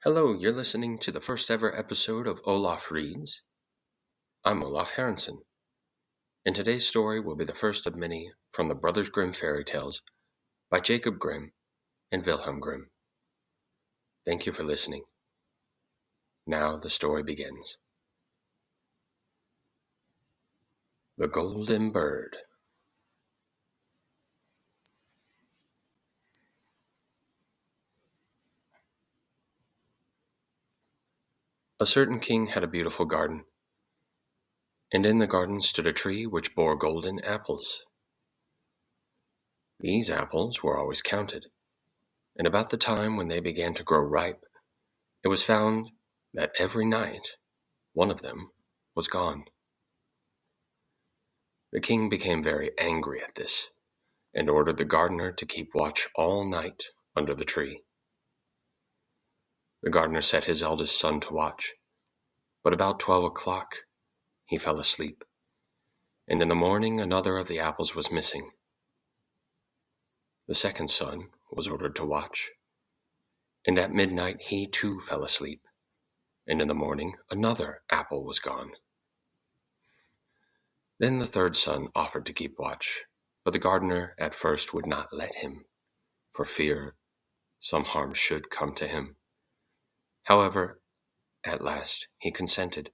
Hello, you're listening to the first ever episode of Olaf Reads. I'm Olaf Harrison, and today's story will be the first of many from the Brothers Grimm fairy tales by Jacob Grimm and Wilhelm Grimm. Thank you for listening. Now the story begins. The Golden Bird. A certain king had a beautiful garden, and in the garden stood a tree which bore golden apples. These apples were always counted, and about the time when they began to grow ripe, it was found that every night one of them was gone. The king became very angry at this, and ordered the gardener to keep watch all night under the tree. The gardener set his eldest son to watch, but about 12 o'clock he fell asleep, and in the morning another of the apples was missing. The second son was ordered to watch, and at midnight he too fell asleep, and in the morning another apple was gone. Then the third son offered to keep watch, but the gardener at first would not let him, for fear some harm should come to him. However, at last he consented,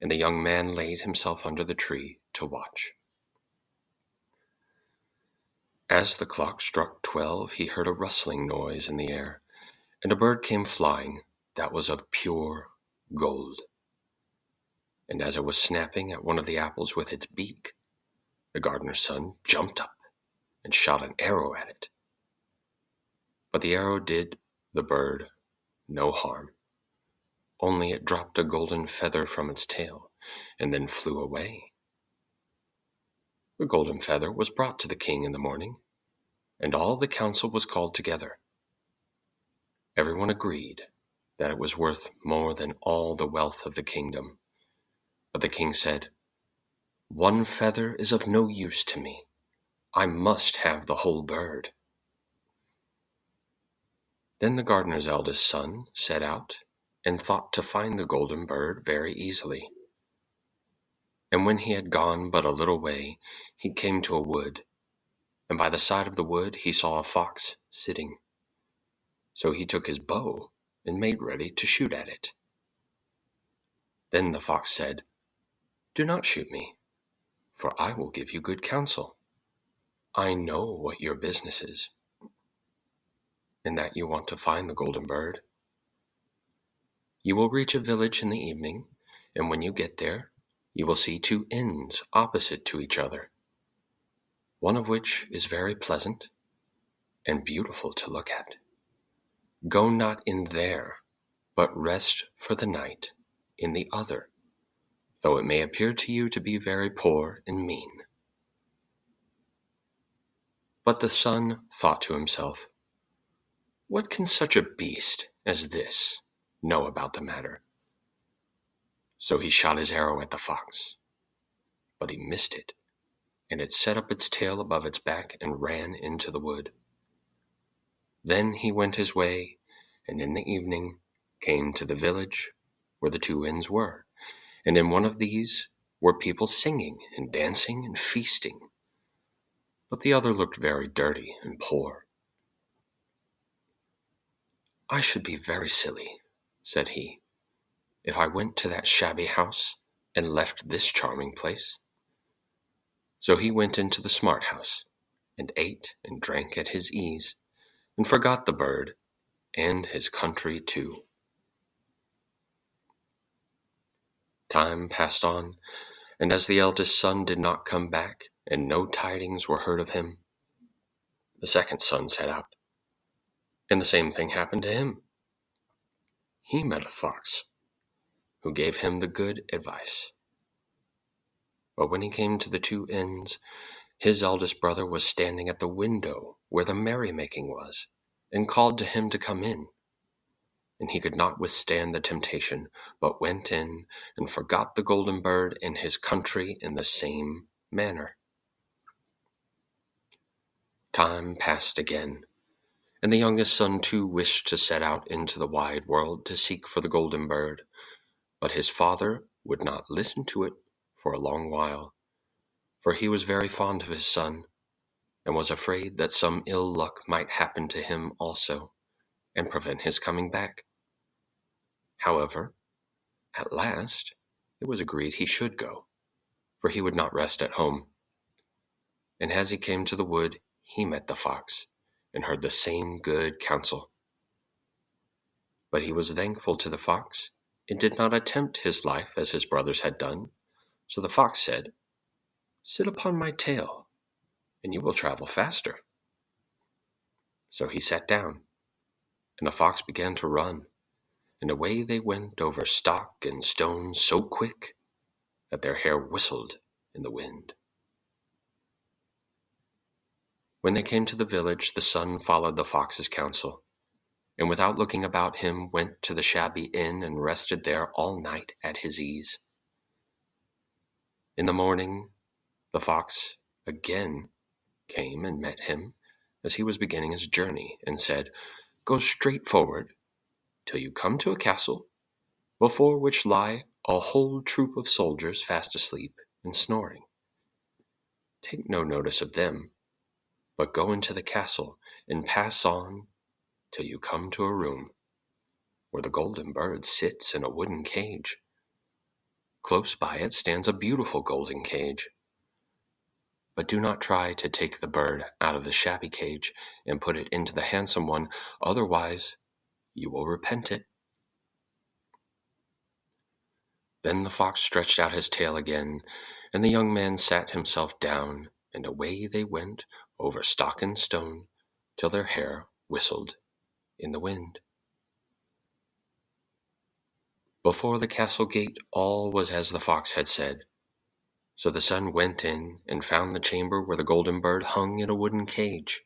and the young man laid himself under the tree to watch. As the clock struck 12, he heard a rustling noise in the air, and a bird came flying that was of pure gold. And as it was snapping at one of the apples with its beak, the gardener's son jumped up and shot an arrow at it. But the arrow did the bird no harm, only it dropped a golden feather from its tail and then flew away. The golden feather was brought to the king in the morning, and all the council was called together. Everyone agreed that it was worth more than all the wealth of the kingdom. But the king said, "One feather is of no use to me. I must have the whole bird." Then the gardener's eldest son set out and thought to find the golden bird very easily. And when he had gone but a little way, he came to a wood, and by the side of the wood he saw a fox sitting. So he took his bow and made ready to shoot at it. Then the fox said, "Do not shoot me, for I will give you good counsel. I know what your business is, and that you want to find the golden bird. You will reach a village in the evening, and when you get there, you will see two inns opposite to each other, one of which is very pleasant and beautiful to look at. Go not in there, but rest for the night in the other, though it may appear to you to be very poor and mean." But the son thought to himself, "What can such a beast as this know about the matter?" So he shot his arrow at the fox, but he missed it, and it set up its tail above its back and ran into the wood. Then he went his way, and in the evening came to the village where the two inns were, and in one of these were people singing and dancing and feasting, but the other looked very dirty and poor. "I should be very silly," said he, "if I went to that shabby house and left this charming place." So he went into the smart house, and ate and drank at his ease, and forgot the bird and his country too. Time passed on, and as the eldest son did not come back, and no tidings were heard of him, the second son set out, and the same thing happened to him. He met a fox, who gave him the good advice. But when he came to the two inns, his eldest brother was standing at the window where the merrymaking was, and called to him to come in. And he could not withstand the temptation, but went in and forgot the golden bird and his country in the same manner. Time passed again, And the youngest son too wished to set out into the wide world to seek for the golden bird, but his father would not listen to it for a long while, for he was very fond of his son, and was afraid that some ill luck might happen to him also, and prevent his coming back. However, at last it was agreed he should go, for he would not rest at home. And as he came to the wood, he met the fox, and heard the same good counsel. But he was thankful to the fox, and did not attempt his life as his brothers had done. So the fox said, "Sit upon my tail, and you will travel faster." So he sat down, and the fox began to run, and away they went over stock and stone so quick that their hair whistled in the wind. When they came to the village, the son followed the fox's counsel, and without looking about him went to the shabby inn and rested there all night at his ease. In the morning the fox again came and met him as he was beginning his journey, and said, "Go straight forward till you come to a castle, before which lie a whole troop of soldiers fast asleep and snoring. Take no notice of them, but go into the castle and pass on till you come to a room where the golden bird sits in a wooden cage. Close by it stands a beautiful golden cage. But do not try to take the bird out of the shabby cage and put it into the handsome one, otherwise you will repent it." Then the fox stretched out his tail again, and the young man sat himself down, and away they went over stock and stone till their hair whistled in the wind. Before the castle gate all was as the fox had said. So the son went in and found the chamber where the golden bird hung in a wooden cage,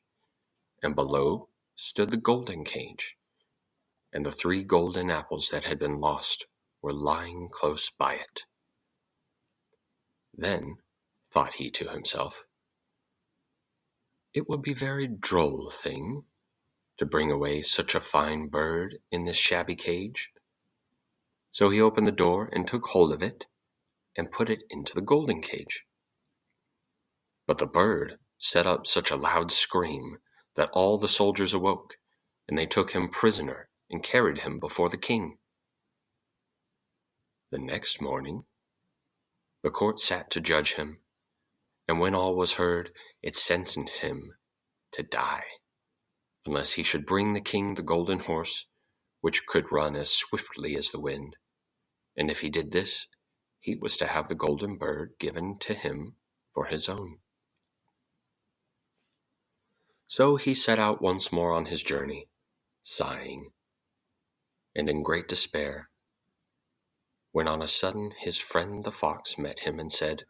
and below stood the golden cage, and the 3 golden apples that had been lost were lying close by it. Then thought he to himself, "It would be a very droll thing to bring away such a fine bird in this shabby cage." So he opened the door and took hold of it and put it into the golden cage. But the bird set up such a loud scream that all the soldiers awoke, and they took him prisoner and carried him before the king. The next morning the court sat to judge him, and when all was heard, it sentenced him to die, unless he should bring the king the golden horse, which could run as swiftly as the wind. And if he did this, he was to have the golden bird given to him for his own. So he set out once more on his journey, sighing and in great despair, when on a sudden his friend the fox met him and said,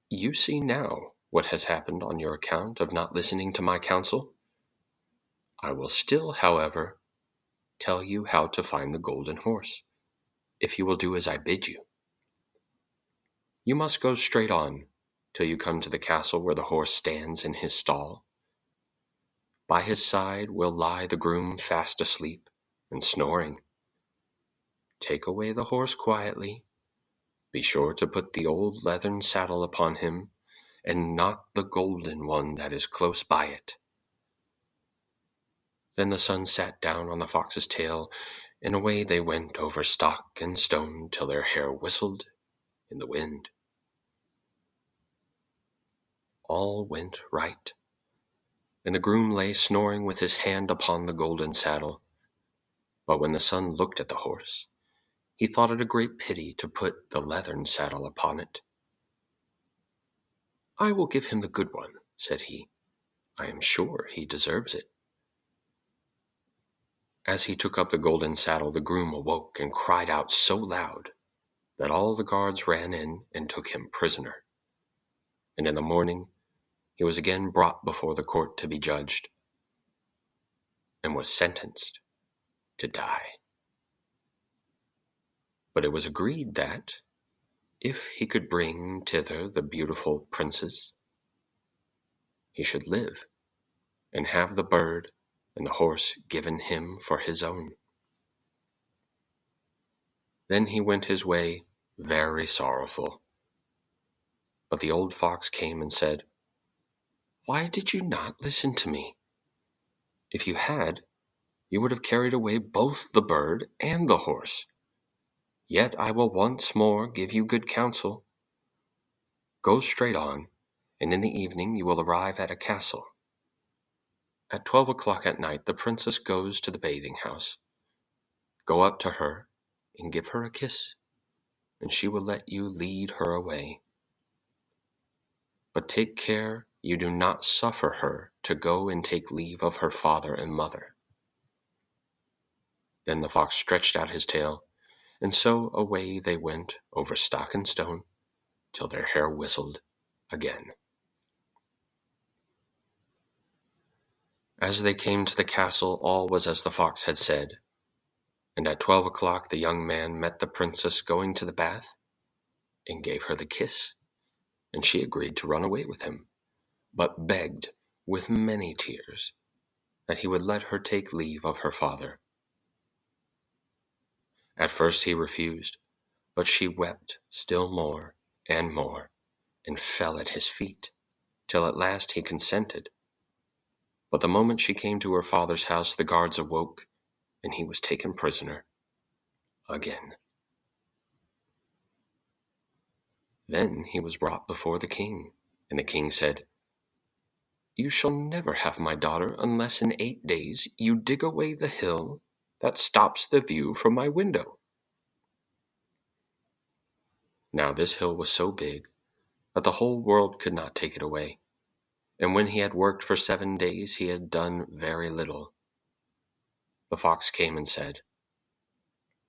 "You see now what has happened on your account of not listening to my counsel. I will still, however, tell you how to find the golden horse, if you will do as I bid you. You must go straight on till you come to the castle where the horse stands in his stall. By his side will lie the groom fast asleep and snoring. Take away the horse quietly. Be sure to put the old leathern saddle upon him, and not the golden one that is close by it." Then the son sat down on the fox's tail, and away they went over stock and stone till their hair whistled in the wind. All went right, and the groom lay snoring with his hand upon the golden saddle. But when the son looked at the horse, he thought it a great pity to put the leathern saddle upon it. "I will give him the good one," said he. "I am sure he deserves it." As he took up the golden saddle, the groom awoke and cried out so loud that all the guards ran in and took him prisoner. And in the morning he was again brought before the court to be judged, and was sentenced to die. But it was agreed that, if he could bring thither the beautiful princess, he should live and have the bird and the horse given him for his own. Then he went his way very sorrowful. But the old fox came and said, "Why did you not listen to me? If you had, you would have carried away both the bird and the horse. Yet I will once more give you good counsel. Go straight on, and in the evening you will arrive at a castle. At 12 o'clock at night the princess goes to the bathing house. Go up to her and give her a kiss, and she will let you lead her away. But take care you do not suffer her to go and take leave of her father and mother." Then the fox stretched out his tail, and so away they went over stock and stone, till their hair whistled again. As they came to the castle, all was as the fox had said, and at 12 o'clock the young man met the princess going to the bath, and gave her the kiss, and she agreed to run away with him, but begged, with many tears, that he would let her take leave of her father. At first he refused, but she wept still more and more, and fell at his feet, till at last he consented. But the moment she came to her father's house, the guards awoke, and he was taken prisoner again. Then he was brought before the king, and the king said, "You shall never have my daughter unless in 8 days you dig away the hill that stops the view from my window." Now this hill was so big that the whole world could not take it away, and when he had worked for 7 days he had done very little. The fox came and said,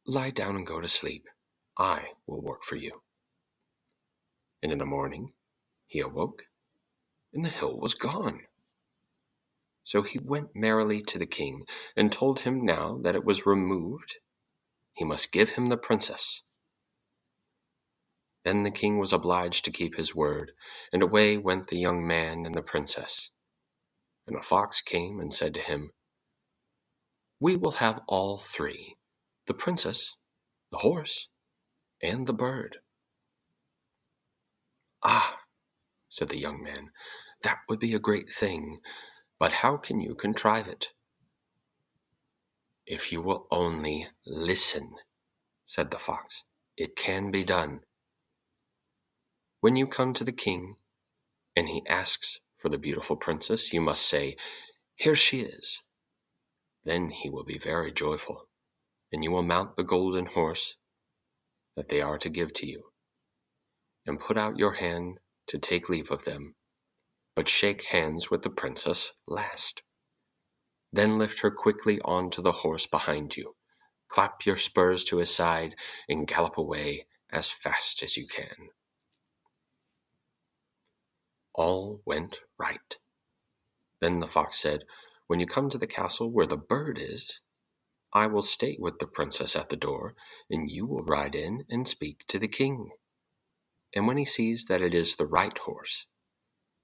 "Lie down and go to sleep. I will work for you." And in the morning he awoke, and the hill was gone. So he went merrily to the king, and told him now that it was removed, he must give him the princess. Then the king was obliged to keep his word, and away went the young man and the princess. And the fox came and said to him, "We will have all three, the princess, the horse, and the bird." "Ah," said the young man, "that would be a great thing, but how can you contrive it?" "If you will only listen," said the fox, "it can be done. When you come to the king, and he asks for the beautiful princess, you must say, 'Here she is.' Then he will be very joyful, and you will mount the golden horse that they are to give to you, and put out your hand to take leave of them, but shake hands with the princess last. Then lift her quickly on to the horse behind you, clap your spurs to his side, and gallop away as fast as you can." All went right. Then the fox said, "When you come to the castle where the bird is, I will stay with the princess at the door, and you will ride in and speak to the king. And when he sees that it is the right horse,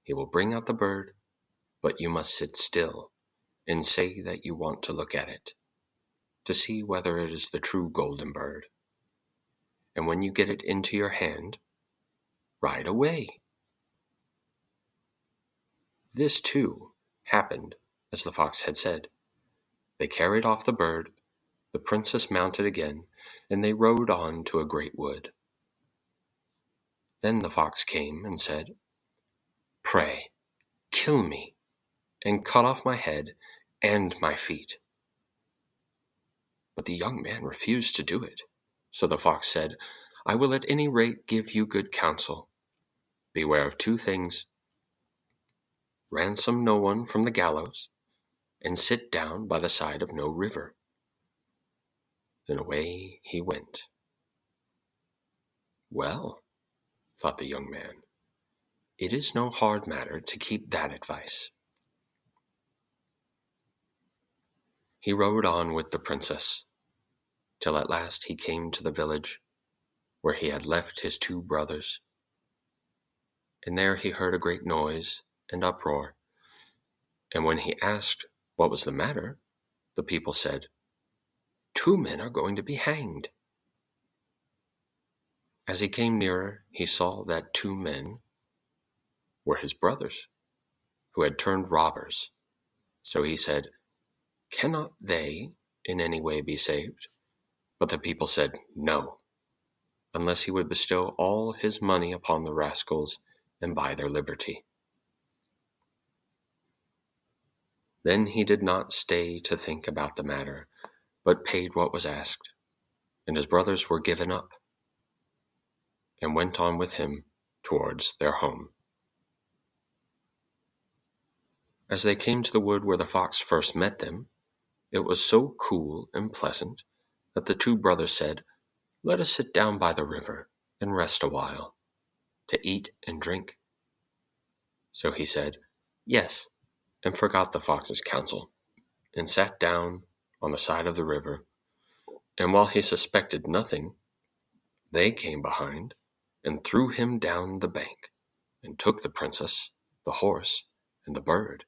he will bring out the bird, but you must sit still and say that you want to look at it, to see whether it is the true golden bird. And when you get it into your hand, ride away." This, too, happened as the fox had said. They carried off the bird, the princess mounted again, and they rode on to a great wood. Then the fox came and said, "Pray, kill me, and cut off my head and my feet." But the young man refused to do it. So the fox said, "I will at any rate give you good counsel. Beware of 2 things. Ransom no one from the gallows, and sit down by the side of no river." Then away he went. "Well," thought the young man, "it is no hard matter to keep that advice." He rode on with the princess, till at last he came to the village where he had left his 2 brothers. And there he heard a great noise and uproar, and when he asked What was the matter? The people said, "Two men are going to be hanged." As he came nearer, he saw that two men were his brothers, who had turned robbers. So he said, "Cannot they in any way be saved?" But the people said, "No, unless he would bestow all his money upon the rascals and buy their liberty." Then he did not stay to think about the matter, but paid what was asked, and his brothers were given up, and went on with him towards their home. As they came to the wood where the fox first met them, it was so cool and pleasant that the two brothers said, "Let us sit down by the river and rest a while, to eat and drink." So he said, "Yes," and forgot the fox's counsel, and sat down on the side of the river. And while he suspected nothing, they came behind and threw him down the bank, and took the princess, the horse, and the bird,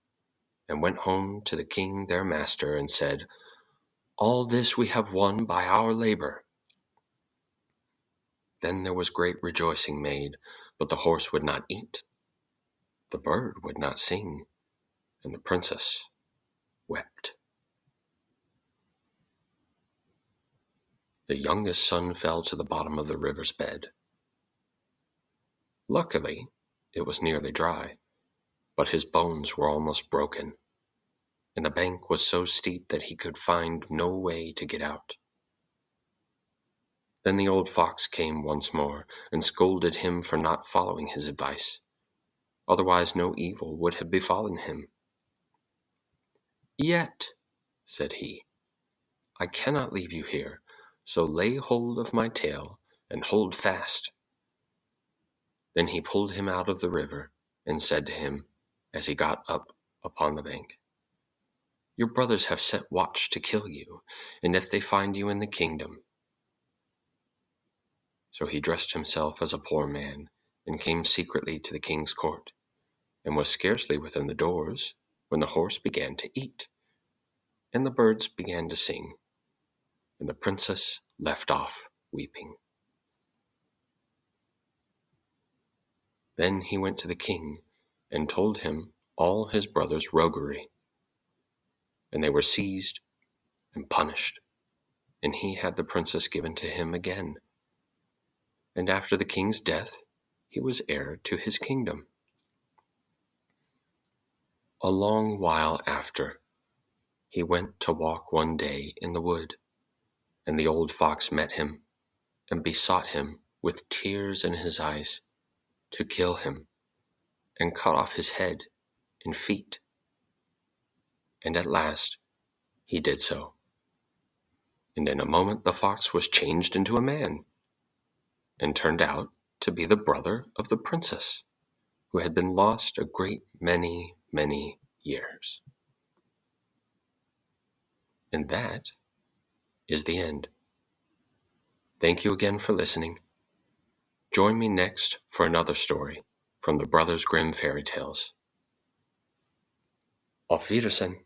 and went home to the king their master, and said, "All this we have won by our labor." Then there was great rejoicing made, but the horse would not eat, the bird would not sing, and the princess wept. The youngest son fell to the bottom of the river's bed. Luckily, it was nearly dry, but his bones were almost broken, and the bank was so steep that he could find no way to get out. Then the old fox came once more, and scolded him for not following his advice. Otherwise no evil would have befallen him. "Yet," said he, "I cannot leave you here, so lay hold of my tail and hold fast." Then he pulled him out of the river, and said to him, as he got up upon the bank, "Your brothers have set watch to kill you, and if they find you in the kingdom." So he dressed himself as a poor man, and came secretly to the king's court, and was scarcely within the doors when the horse began to eat, and the birds began to sing, and the princess left off weeping. Then he went to the king, and told him all his brother's roguery, and they were seized and punished, and he had the princess given to him again. And after the king's death, he was heir to his kingdom. A long while after, he went to walk one day in the wood, and the old fox met him, and besought him with tears in his eyes to kill him, and cut off his head and feet. And at last he did so, and in a moment the fox was changed into a man, and turned out to be the brother of the princess, who had been lost a great many years. And that is the end. Thank you again for listening. Join me next for another story from the Brothers Grimm fairy tales. Auf Wiedersehen.